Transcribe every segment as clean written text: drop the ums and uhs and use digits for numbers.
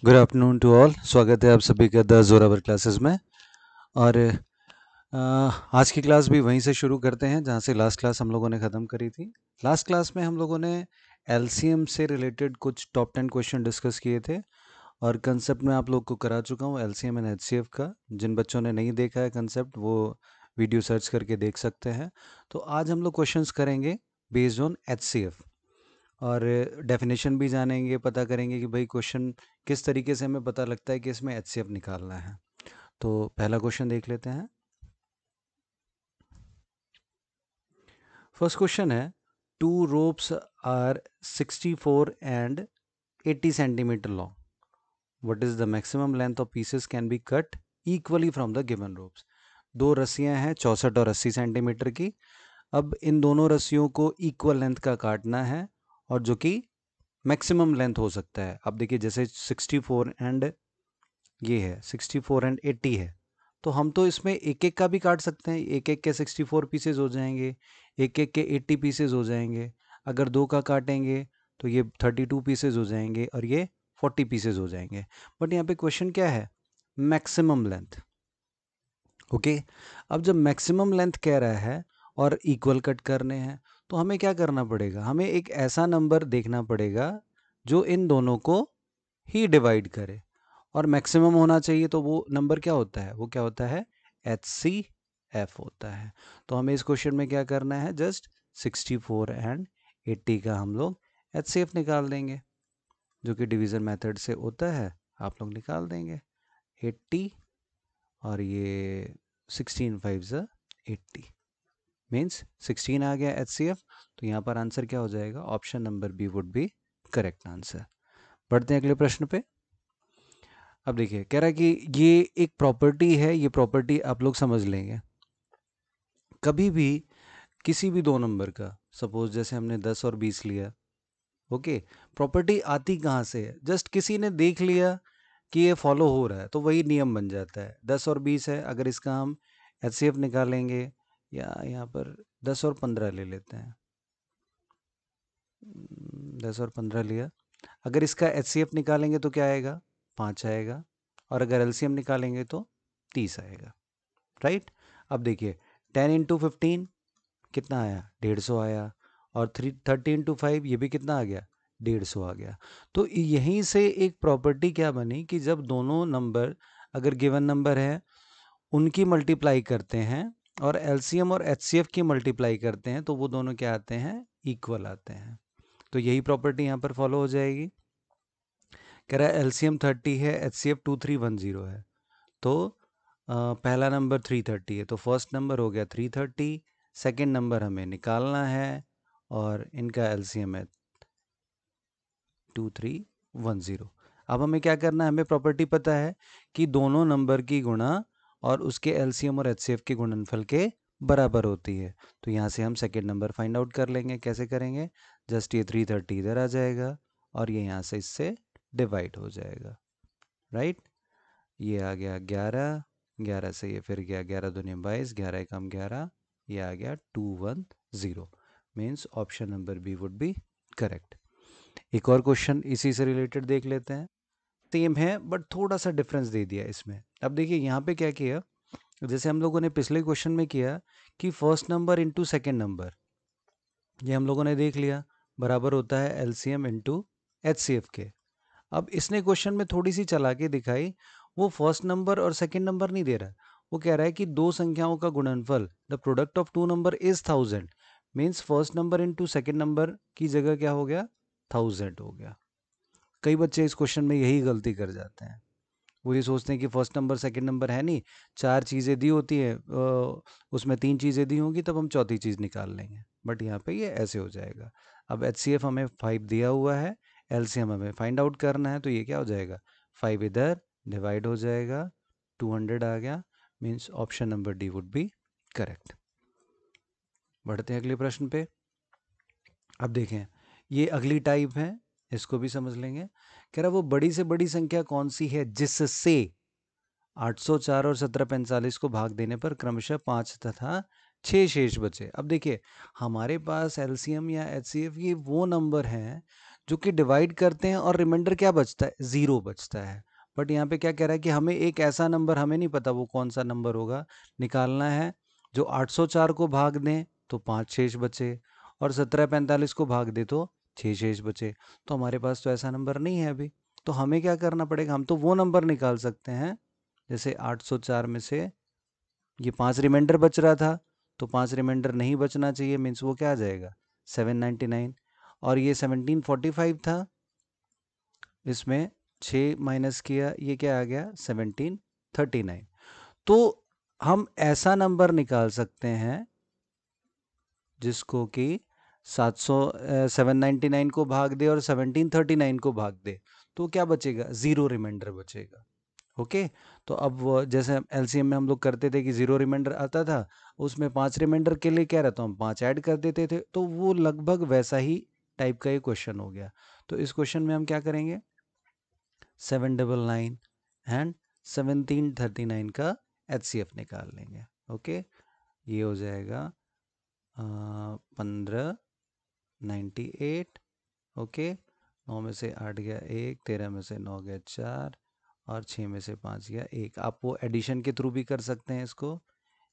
Good afternoon to all. स्वागत है आप सभी का द जोरावर क्लासेस में। और आज की क्लास भी वहीं से शुरू करते हैं जहाँ से लास्ट क्लास हम लोगों ने ख़त्म करी थी। लास्ट क्लास में हम लोगों ने एलसीएम से रिलेटेड कुछ टॉप 10 क्वेश्चन डिस्कस किए थे और कंसेप्ट में आप लोग को करा चुका हूँ एलसीएम एंड एचसीएफ का। जिन बच्चों ने नहीं देखा है कंसेप्ट वो वीडियो सर्च करके देख सकते हैं। तो आज हम लोग क्वेश्चंस करेंगे बेस्ड ऑन एचसीएफ और डेफिनेशन भी जानेंगे, पता करेंगे कि भाई क्वेश्चन किस तरीके से हमें पता लगता है कि इसमें एचसीएफ निकालना है। तो पहला क्वेश्चन देख लेते हैं। फर्स्ट क्वेश्चन है, two ropes are 64 and 80 centimetre long, what is the maximum length of pieces can be cut equally from the given ropes. दो रस्सियां हैं 64 और 80 सेंटीमीटर की। अब इन दोनों रस्सियों को इक्वल लेंथ का काटना है और जो कि मैक्सिमम लेंथ हो सकता है। अब देखिए जैसे 64 एंड ये है 64 एंड 80 है, तो हम तो इसमें एक एक का भी काट सकते हैं। एक एक के 64 पीसेज हो जाएंगे, एक एक के 80 पीसेज हो जाएंगे। अगर दो का काटेंगे तो ये 32 पीसेज हो जाएंगे और ये 40 पीसेज हो जाएंगे। बट यहाँ पे क्वेश्चन क्या है, मैक्सिमम लेंथ। ओके, अब जब मैक्सिमम लेंथ कह रहा है और इक्वल कट करने हैं तो हमें क्या करना पड़ेगा, हमें एक ऐसा नंबर देखना पड़ेगा जो इन दोनों को ही डिवाइड करे। और मैक्सिमम होना चाहिए तो वो नंबर क्या होता है, वो क्या होता है, एच सी एफ होता है। तो हमें इस क्वेश्चन में क्या करना है, जस्ट 64 एंड 80 का हम लोग एच सी एफ निकाल देंगे, जो कि डिवीज़न मेथड से होता है। आप लोग निकाल देंगे 80 और ये 16 5 ज़ा 80 मीन्स 16 आ गया एच सी एफ। तो यहाँ पर आंसर क्या हो जाएगा, option number B would be correct answer. बढ़ते हैं अगले प्रश्न पे। अब देखिए कह रहा है कि ये एक प्रॉपर्टी है, ये प्रॉपर्टी आप लोग समझ लेंगे। कभी भी किसी भी दो नंबर का, सपोज जैसे हमने 10 और 20 लिया, ओके, प्रॉपर्टी आती कहाँ से है, जस्ट किसी ने देख लिया कि ये फॉलो हो रहा है तो वही नियम बन जाता है। 10 और 20 है, अगर इसका हम एच सी एफ निकालेंगे, या यहाँ पर 10 और 15 ले लेते हैं, 10 और 15 लिया, अगर इसका एच सी एफ निकालेंगे तो क्या आएगा, 5 आएगा। और अगर एल सी एम निकालेंगे तो 30 आएगा, राइट। अब देखिए 10 इंटू 15 कितना आया, 150 आया। और 30 इंटू 5 ये भी कितना आ गया, 150 आ गया। तो यहीं से एक प्रॉपर्टी क्या बनी कि जब दोनों नंबर अगर गिवन नंबर है उनकी मल्टीप्लाई करते हैं और एलसीएम और एचसीएफ की मल्टीप्लाई करते हैं तो वो दोनों क्या आते हैं, इक्वल आते हैं। तो यही प्रॉपर्टी यहाँ पर फॉलो हो जाएगी। कह रहा है एलसीएम 30 है, एचसीएफ 2310 है, तो पहला नंबर 330 है, तो फर्स्ट नंबर हो गया 330, सेकंड नंबर हमें निकालना है और इनका एलसीएम है 2310। अब हमें क्या करना है, हमें प्रॉपर्टी पता है कि दोनों नंबर की गुणा और उसके एलसीएम और एचसीएफ के गुणनफल के बराबर होती है। तो यहाँ से हम सेकंड नंबर फाइंड आउट कर लेंगे। कैसे करेंगे, जस्ट ये 330 इधर आ जाएगा और ये यहाँ से इससे डिवाइड हो जाएगा, राइट। ये आ गया 11, 11 से ये फिर गया 11 दूनी 22, 11 एकम 11, ये आ गया 210। Means option number B would be correct. एक और क्वेश्चन इसी से रिलेटेड देख लेते हैं। सेम है बट थोड़ा सा डिफरेंस दे दिया इसमें। अब देखिए यहाँ पे क्या किया, जैसे हम लोगों ने पिछले क्वेश्चन में किया कि first number into second number, ये हम लोगों ने देख लिया, बराबर होता है एलसीएम इंटू एचसीएफ के। अब इसने क्वेश्चन में थोड़ी सी चालाकी दिखाई, वो फर्स्ट नंबर और सेकंड नंबर नहीं दे रहा, वो कह रहा है कि दो संख्याओं का गुणनफल, the product of two number is 1000। Means first number into second number की जगह क्या हो गया, 1000 हो गया। कई बच्चे इस क्वेश्चन में यही गलती कर जाते हैं, वो ये सोचते हैं कि फर्स्ट नंबर सेकंड नंबर है नहीं, चार चीज़ें दी होती है, उसमें तीन चीज़ें दी होंगी तब हम चौथी चीज़ निकाल लेंगे। बट यहाँ पे ये ऐसे हो जाएगा। अब एच सी एफ हमें 5 दिया हुआ है, एल सी एम हमें फाइंड आउट करना है, तो ये क्या हो जाएगा, 5 इधर डिवाइड हो जाएगा, 200 आ गया। Means option number D would be correct. बढ़ते हैं अगले प्रश्न पे। अब देखें, ये अगली टाइप है, इसको भी समझ लेंगे। कह रहा वो बड़ी से बड़ी संख्या कौन सी है जिससे 804 और 1745 को भाग देने पर क्रमशः 5 तथा 6 शेष बचे। अब देखिए हमारे पास एलसीएम या एचसीएफ ये वो नंबर हैं जो कि डिवाइड करते हैं और रिमाइंडर क्या बचता है, 0 बचता है। बट यहाँ पे क्या कह रहा है कि हमें एक ऐसा नंबर, हमें नहीं पता वो कौन सा नंबर होगा, निकालना है जो 804 को भाग दें तो 5 शेष बचे, और 1745 को भाग दे तो 6 शेष बचे। तो हमारे पास तो ऐसा नंबर नहीं है अभी, तो हमें क्या करना पड़ेगा, हम तो वो नंबर निकाल सकते हैं, जैसे 804 में से ये 5 रिमाइंडर बच रहा था, तो 5 रिमाइंडर नहीं बचना चाहिए, मीन्स वो क्या आ जाएगा 799। और ये 1745 था, इसमें 6 माइनस किया, ये क्या आ गया 1739। तो हम ऐसा नंबर निकाल सकते हैं जिसको कि 799 को भाग दे और 1739 को भाग दे, तो क्या बचेगा, 0 रिमाइंडर बचेगा। ओके, तो अब वो जैसे एलसीएम में हम लोग करते थे कि 0 रिमाइंडर आता था, उसमें 5 रिमाइंडर के लिए क्या रहता, हम 5 ऐड कर देते थे, तो वो लगभग वैसा ही टाइप का ये क्वेश्चन हो गया। तो इस क्वेश्चन में हम क्या करेंगे, 799 एंड 1739 का एचसीएफ निकाल लेंगे। ओके, ये हो जाएगा 1598। ओके, 9 में से 8 गया 1, 13 में से 9 गया 4, और 6 में से 5 गया 1। आप वो एडिशन के थ्रू भी कर सकते हैं इसको।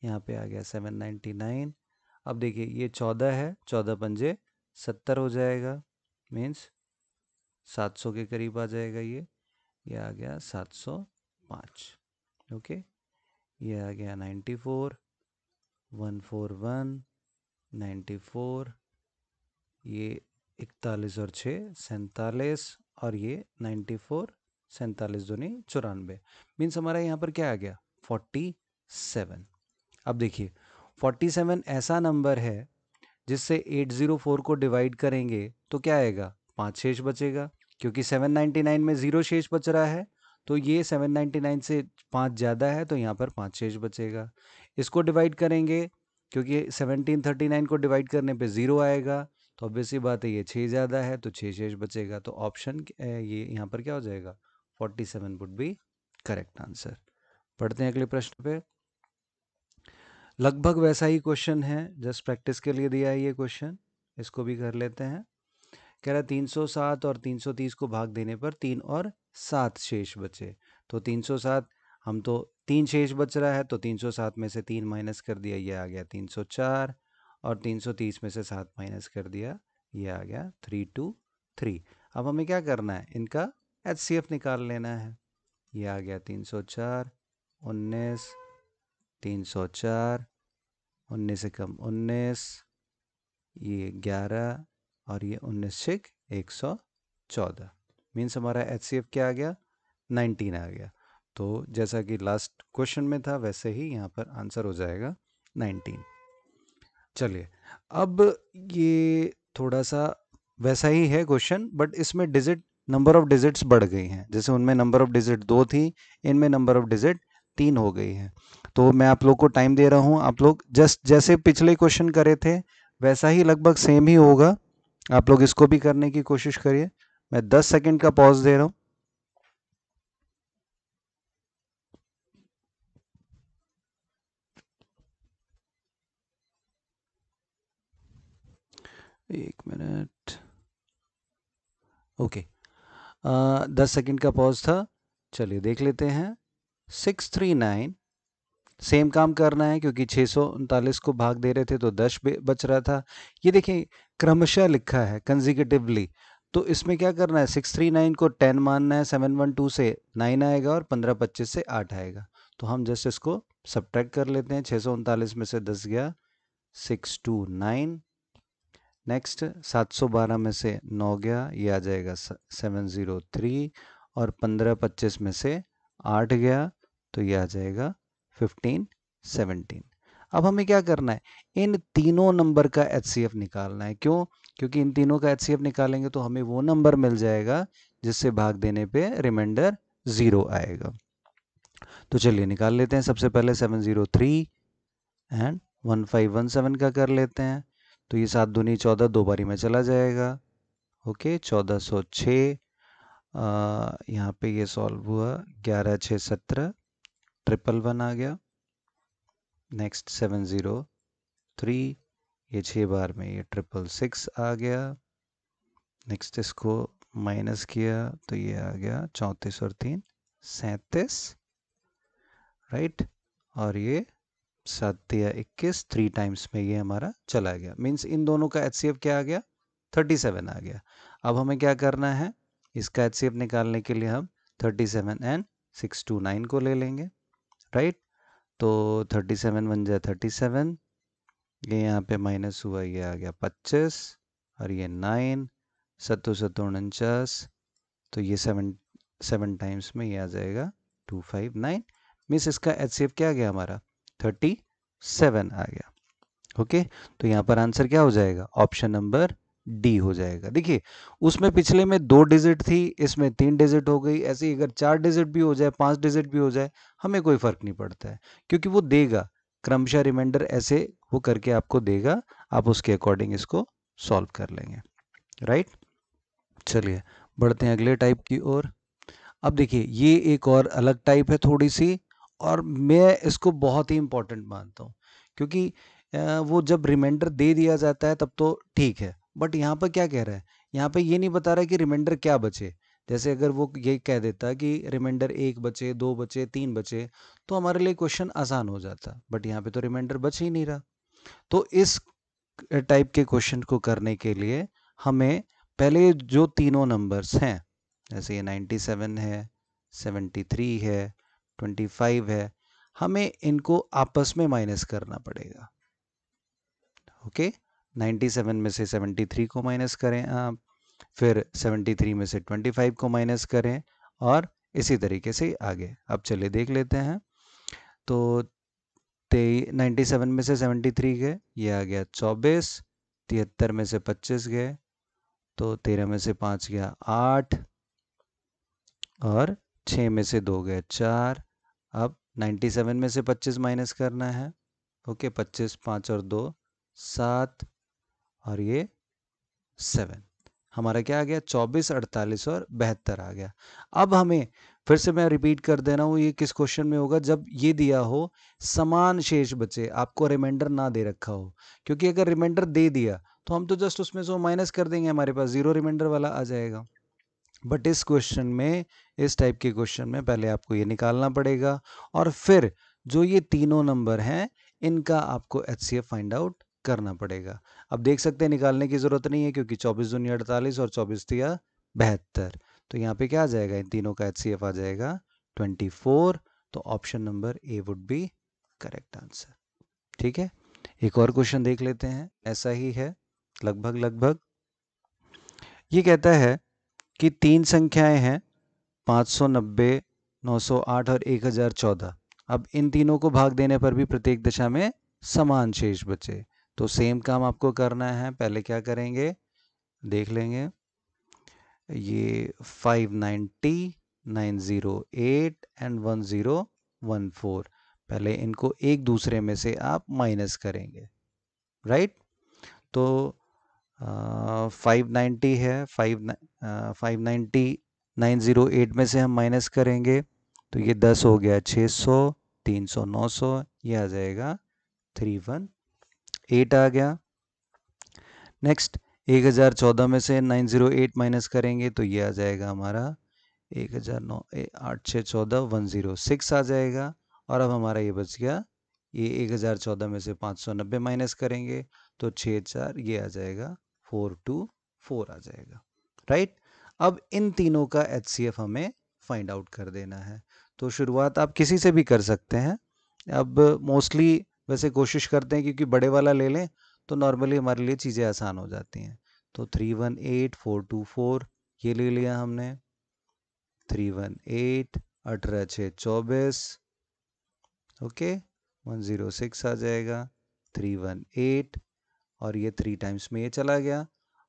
यहाँ पे आ गया 799। अब देखिए ये 14 है, 14 पंजे 70 हो जाएगा, मीन्स 700 के करीब आ जाएगा। ये आ गया 705। ओके, ये आ गया 94, 141, 94, ये 41 और 6 47, और ये 94, 47 दूनी 94, मीन्स हमारा यहाँ पर क्या आ गया 47। अब देखिए 47 ऐसा नंबर है जिससे 804 को डिवाइड करेंगे तो क्या आएगा, 5 शेष बचेगा, क्योंकि 799 में 0 शेष बच रहा है, तो ये 799 से 5 ज़्यादा है, तो यहाँ पर 5 शेष बचेगा। इसको डिवाइड करेंगे, क्योंकि 1739 को डिवाइड करने पे 0 आएगा, तो ऑब्वियसली बात है ये 6 ज़्यादा है, तो 6 शेष बचेगा। तो ऑप्शन ये यहाँ पर क्या हो जाएगा, 47 वुड बी करेक्ट आंसर। पढ़ते हैं अगले प्रश्न पे। लगभग वैसा ही क्वेश्चन है, जस्ट प्रैक्टिस के लिए दिया है ये क्वेश्चन, इसको भी कर लेते हैं। कह रहा है 307 और 330 को भाग देने पर 3 और 7 शेष बचे। तो 307, हम तो 3 शेष बच रहा है, तो 307 में से 3 माइनस कर दिया, ये आ गया 304, और 330 में से 7 माइनस कर दिया, ये आ गया 323। अब हमें क्या करना है, इनका एचसीएफ निकाल लेना है। ये आ गया 304, 19, 304, 19 से कम 19, ये 11, और ये 19 छिक 114, मीन्स हमारा एचसीएफ क्या आ गया 19 आ गया। तो जैसा कि लास्ट क्वेश्चन में था वैसे ही यहाँ पर आंसर हो जाएगा 19। चलिए, अब ये थोड़ा सा वैसा ही है क्वेश्चन, बट इसमें डिजिट, नंबर ऑफ डिजिट्स बढ़ गई हैं। जैसे उनमें नंबर ऑफ डिजिट 2 थी, इनमें नंबर ऑफ डिजिट 3 हो गई है। तो मैं आप लोग को टाइम दे रहा हूँ, आप लोग जस्ट जैसे पिछले क्वेश्चन करे थे वैसा ही लगभग सेम ही होगा, आप लोग इसको भी करने की कोशिश करिए। मैं 10 सेकंड का पॉज दे रहा हूँ। एक मिनट। ओके, 10 सेकंड का पॉज था। चलिए देख लेते हैं। 639, सेम काम करना है, क्योंकि 639 को भाग दे रहे थे तो 10 बच रहा था। ये देखिए क्रमशः लिखा है कंजिक्यूटिवली, तो इसमें क्या करना है, 639 को 10 मानना है, 712 से 9 आएगा और 1525 से 8 आएगा। तो हम जस्ट इसको सब्ट्रैक्ट कर लेते हैं। 639 में से 10 गया 629, नेक्स्ट 712 में से 9 गया, ये आ जाएगा 703, और 1525 में से 8 गया, तो ये आ जाएगा 1517। अब हमें क्या करना है, इन तीनों नंबर का एचसीएफ निकालना है। क्यों, क्योंकि इन तीनों का एचसीएफ निकालेंगे तो हमें वो नंबर मिल जाएगा जिससे भाग देने पे रिमाइंडर 0 आएगा। तो चलिए निकाल लेते हैं। सबसे पहले 703 एंड 1517 का कर लेते हैं। तो ये 7 दूनी 14, 2 बारी में चला जाएगा। ओके, 1406, यहाँ पे ये सॉल्व हुआ, 11 6 17, 111 आ गया। नेक्स्ट 703, ये 6 बार में ये 666 आ गया। नेक्स्ट इसको माइनस किया तो ये आ गया 34 और 3 37, राइट। और ये 7 या 21, 3 टाइम्स में ये हमारा चला गया। मीन्स इन दोनों का HCF क्या आ गया? 37 आ गया। अब हमें क्या करना है? इसका HCF निकालने के लिए हम 37 एंड 629 को ले लेंगे, राइट। तो 37 बन जाए 37, ये यहाँ पे माइनस हुआ, ये आ गया 25 और ये 9, 7 7 49, तो ये 7 टाइम्स में ये आ जाएगा 259। मीन्स इसका HCF क्या आ गया हमारा? 37 आ गया। ओके, तो यहाँ पर आंसर क्या हो जाएगा? ऑप्शन नंबर डी हो जाएगा। देखिए उसमें पिछले में 2 डिजिट थी, इसमें 3 डिजिट हो गई। ऐसे ही अगर 4 डिजिट भी हो जाए, 5 डिजिट भी हो जाए, हमें कोई फर्क नहीं पड़ता है, क्योंकि वो देगा क्रमशः रिमाइंडर, ऐसे वो करके आपको देगा, आप उसके अकॉर्डिंग इसको सॉल्व कर लेंगे, राइट। चलिए बढ़ते हैं अगले टाइप की ओर। अब देखिए ये एक और अलग टाइप है थोड़ी सी, और मैं इसको बहुत ही इंपॉर्टेंट मानता हूँ, क्योंकि वो जब रिमाइंडर दे दिया जाता है तब तो ठीक है, बट यहाँ पर क्या कह रहा है? यहाँ पे ये नहीं बता रहा कि रिमाइंडर क्या बचे। जैसे अगर वो ये कह देता कि रिमाइंडर 1 बचे, 2 बचे, 3 बचे, तो हमारे लिए क्वेश्चन आसान हो जाता, बट यहाँ पे तो रिमाइंडर बच ही नहीं रहा। तो इस टाइप के क्वेश्चन को करने के लिए हमें पहले जो तीनों नंबर्स हैं, जैसे ये 97 है, 73 है, 25 है, हमें इनको आपस में माइनस करना पड़ेगा। ओके, 97 में से 73 को माइनस करें आप, फिर 73 में से 25 को माइनस करें, और इसी तरीके से आगे। अब चलिए देख लेते हैं। तो 97 में से 73 गए, ये आ गया 24, 73 में से 25 गए, तो 13 में से 5 गया 8, और 6 में से 2 गए 4। अब 97 में से 25 माइनस करना है। ओके, 25, 5 और 2 7, और ये 7। हमारा क्या आ गया? 24, 48 और 72 आ गया। अब हमें फिर से मैं रिपीट कर दे रहा हूँ, ये किस क्वेश्चन में होगा? जब ये दिया हो समान शेष बचे, आपको रिमाइंडर ना दे रखा हो, क्योंकि अगर रिमाइंडर दे दिया तो हम तो जस्ट उसमें से माइनस कर देंगे, हमारे पास जीरो रिमाइंडर वाला आ जाएगा। बट इस क्वेश्चन में, इस टाइप के क्वेश्चन में पहले आपको ये निकालना पड़ेगा, और फिर जो ये तीनों नंबर हैं इनका आपको HCF फाइंड आउट करना पड़ेगा। अब देख सकते हैं निकालने की ज़रूरत नहीं है, क्योंकि 24 दूनी 48 और 24 तिया 72, तो यहाँ पे क्या आ जाएगा? इन तीनों का HCF आ जाएगा 24। तो option number A would be correct answer. ठीक है, एक और क्वेश्चन देख लेते हैं, ऐसा ही है लगभग लगभग। ये कहता है कि 3 संख्याएं हैं, 590, 908 और 1014। अब इन तीनों को भाग देने पर भी प्रत्येक दशा में समान शेष बचे। तो सेम काम आपको करना है। पहले क्या करेंगे देख लेंगे। ये 590, 908 एंड 1014, पहले इनको एक दूसरे में से आप माइनस करेंगे, राइट। तो 590 है, 590 908 में से हम माइनस करेंगे, तो ये 10 हो गया 600, 300 900, ये आ जाएगा 318 आ गया। नेक्स्ट 1014 में से 908 माइनस करेंगे, तो ये आ जाएगा हमारा 1009 8 6 14 106 आ जाएगा। और अब हमारा ये बच गया, ये 1014 में से 590 माइनस करेंगे, तो 6 4, ये आ जाएगा 424 आ जाएगा, राइट। अब इन तीनों का HCF हमें फाइंड आउट कर देना है। तो शुरुआत आप किसी से भी कर सकते हैं। अब मोस्टली वैसे कोशिश करते हैं क्योंकि बड़े वाला ले लें तो नॉर्मली हमारे लिए चीज़ें आसान हो जाती हैं। तो 318 424 ये ले लिया हमने। 318 18 6 24, ओके 106 आ जाएगा। 318 और ये 3 टाइम्स में ये चला गया,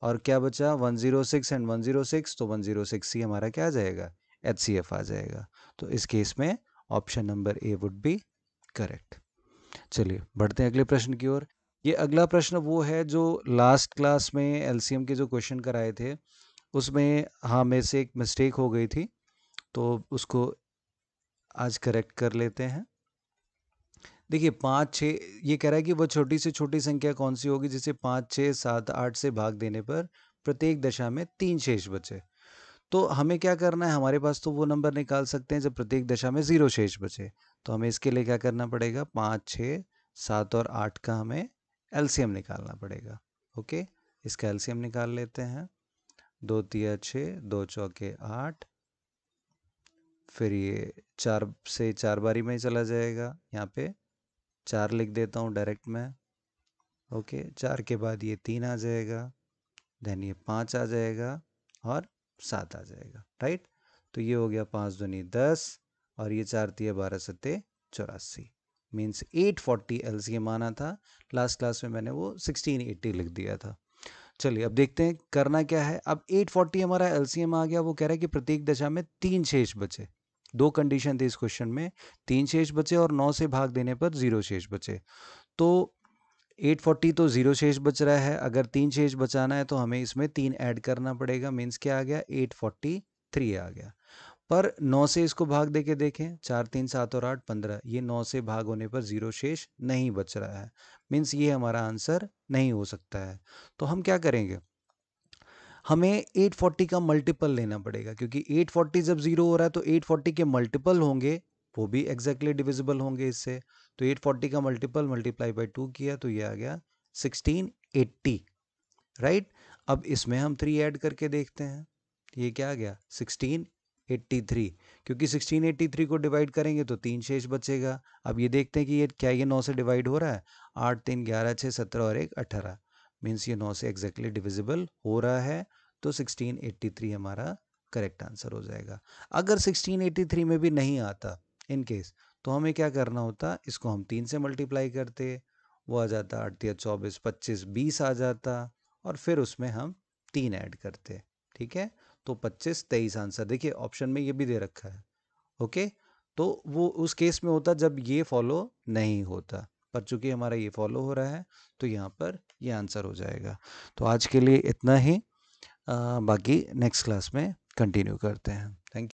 और क्या बचा 106 एंड 106, तो 106 ही हमारा क्या आ जाएगा? HCF आ जाएगा। तो इस केस में option number A would be correct. चलिए बढ़ते हैं अगले प्रश्न की ओर। ये अगला प्रश्न वो है जो लास्ट क्लास में LCM के जो क्वेश्चन कराए थे उसमें हाँ मेरे से एक मिस्टेक हो गई थी, तो उसको आज करेक्ट कर लेते हैं। देखिए 5 6 ये कह रहा है कि वो छोटी से छोटी संख्या कौन सी होगी जिसे 5 6 7 8 से भाग देने पर प्रत्येक दशा में 3 शेष बचे। तो हमें क्या करना है, हमारे पास तो वो नंबर निकाल सकते हैं जब प्रत्येक दशा में 0 शेष बचे। तो हमें इसके लिए क्या करना पड़ेगा, 5, 6, 7 और 8 का हमें एलसीएम निकालना पड़ेगा। ओके, इसका एलसीएम निकाल लेते हैं। 2 तिया 6, 2 चौके 8, फिर ये 4 से 4 बारी में ही चला जाएगा। यहाँ पे 4 लिख देता हूँ डायरेक्ट में। ओके, 4 के बाद ये 3 आ जाएगा, देन ये 5 आ जाएगा और 7 आ जाएगा, राइट। तो ये हो गया 5 दूनी 10 और ये 4 तिया 12 सत्ते 84, मीन्स 840 एलसीएम आना था। लास्ट क्लास में मैंने वो 1680 लिख दिया था। चलिए अब देखते हैं करना क्या है। अब 840 हमारा एलसीएम आ गया, वो कह रहा है कि प्रत्येक दशा में 3 शेष बचे। 2 कंडीशन थी इस क्वेश्चन में, 3 शेष बचे और 9 से भाग देने पर 0 शेष बचे। तो 840 तो 0 शेष बच रहा है, अगर 3 शेष बचाना है तो हमें इसमें 3 ऐड करना पड़ेगा, मीन्स क्या आ गया, 843 आ गया। पर 9 से इसको भाग दे के देखें, 4, 3, 7 और 8, 15, ये 9 से भाग होने पर 0 शेष नहीं बच रहा है, मीन्स ये हमारा आंसर नहीं हो सकता है। तो हम क्या करेंगे, हमें 840 का मल्टीपल लेना पड़ेगा, क्योंकि 840 जब 0 हो रहा है तो 840 के मल्टीपल होंगे, वो भी एग्जैक्टली डिविजिबल होंगे इससे। तो 840 का मल्टीपल मल्टीप्लाई बाय 2 किया तो ये आ गया 1680, राइट। अब इसमें हम 3 ऐड करके देखते हैं, ये क्या आ गया 1683, क्योंकि 1683 को डिवाइड करेंगे तो 3 शेष बचेगा। अब ये देखते हैं कि ये क्या, ये 9 से डिवाइड हो रहा है, 8, 3, 11, 6, 17 और 1, 18, मीन्स ये 9 से एग्जैक्टली डिविजिबल हो रहा है। तो 1683 हमारा करेक्ट आंसर हो जाएगा। अगर 1683 में भी नहीं आता इन केस, तो हमें क्या करना होता, इसको हम 3 से मल्टीप्लाई करते, वो आ जाता 8 या 24, 25, 20 आ जाता, और फिर उसमें हम 3 ऐड करते, ठीक है। तो 25, 23 आंसर, देखिए ऑप्शन में ये भी दे रखा है। ओके, तो वो उस केस में होता जब ये फॉलो नहीं होता, पर चूंकि हमारा ये फॉलो हो रहा है तो यहाँ पर ये आंसर हो जाएगा। तो आज के लिए इतना ही, बाकी नेक्स्ट क्लास में कंटिन्यू करते हैं। Thank you.